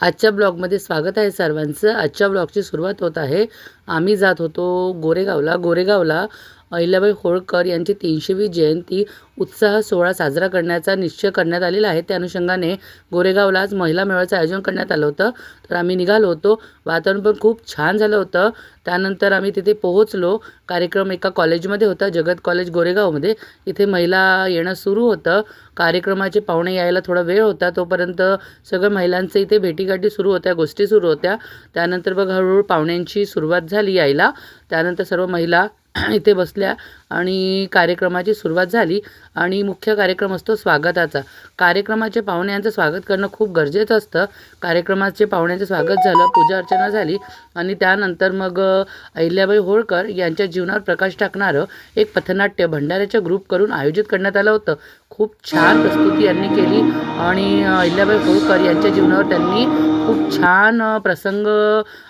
आजच्या ब्लॉगमध्ये स्वागत आहे सर्वांचं। आजच्या ब्लॉगची सुरुवात होत आहे। आम्ही जात होतो गोरेगावला अहिल्याबाई होळकर यांची 300वी जयंती उत्साह सोहळा साजरा करण्याचा निश्चय करण्यात आलेला आहे। त्या अनुषंगाने गोरेगावला आज महिला मेळाव्याचं आयोजन करण्यात आलं होतं। तर आम्ही निघालो होतो। वातावरण पण खूप छान झालं होतं। त्यानंतर आम्ही तिथे पोहोचलो। कार्यक्रम एका कॉलेजमध्ये होता, जगत कॉलेज गोरेगावमध्ये। इथे महिला येणं सुरू होतं। कार्यक्रमाचे पाहुणे यायला थोडा वेळ होता, तोपर्यंत सगळ्या महिलांचे इथे भेटीगाठी सुरू होत्या, गोष्टी सुरू होत्या। त्यानंतर बघ हळूहळू पाहुण्यांची सुरुवात झाली यायला। त्यानंतर सर्व महिला इथे बसल्या आणि कार्यक्रमाची सुरुवात झाली। आणि मुख्य कार्यक्रम असतो स्वागताचा। कार्यक्रमाचे पाहुण्यांचं स्वागत करणं खूप गरजेचं असतं। कार्यक्रमाचे पाहुण्यांचं स्वागत झालं, पूजा अर्चना झाली आणि त्यानंतर मग अहिल्याबाई होळकर यांच्या जीवनावर प्रकाश टाकणारं एक पथनाट्य भंडाऱ्याच्या ग्रुप करून आयोजित करण्यात आलं होतं। खूप छान प्रस्तुती यांनी केली आणि अहिल्याबाई होळकर यांच्या जीवनावर त्यांनी खूप छान प्रसंग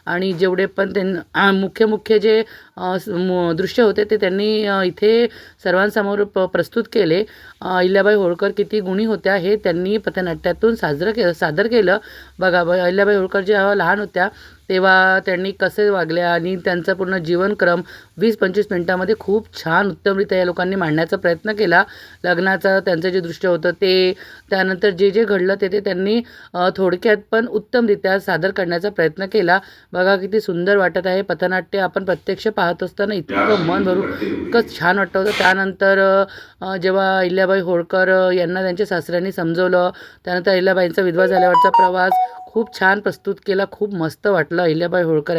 आणि जेवढे पण त्यांना मुख्य जे दृश्य होते ते त्यांनी इथे सर्वांसमोर प्रस्तुत केले। अहिल्याबाई होळकर किती गुणी होत्या हे त्यांनी पथनाट्यातून सादर केलं। बघा अहिल्याबाई होळकर जेव्हा लहान होत्या तेव्हा त्यांनी कसे वागल्या आणि त्यांचा पूर्ण जीवनक्रम 20-25 मिनिटांमध्ये खूप छान उत्तमरित्या या लोकांनी मांडण्याचा प्रयत्न केला। लग्नाचं त्यांचं जे दृश्य होतं ते, त्यानंतर जे घडलं ते त्यांनी थोडक्यात पण उत्तमरित्या सादर करण्याचा प्रयत्न केला। बघा किती सुंदर वाटत आहे पथनाट्य। आपण प्रत्यक्ष पाहत असताना इतकं मन भरून इतकं छान वाटतं होतं। त्यानंतर जेव्हा अहिल्याबाई होळकर यांना त्यांच्या सासऱ्यांनी समजवलं, त्यानंतर अहिल्याबाईंचा विधवा झाल्यावरचा प्रवास खूप छान प्रस्तुत केला। खूप मस्त वाटलं अहिल्याबाई होळकर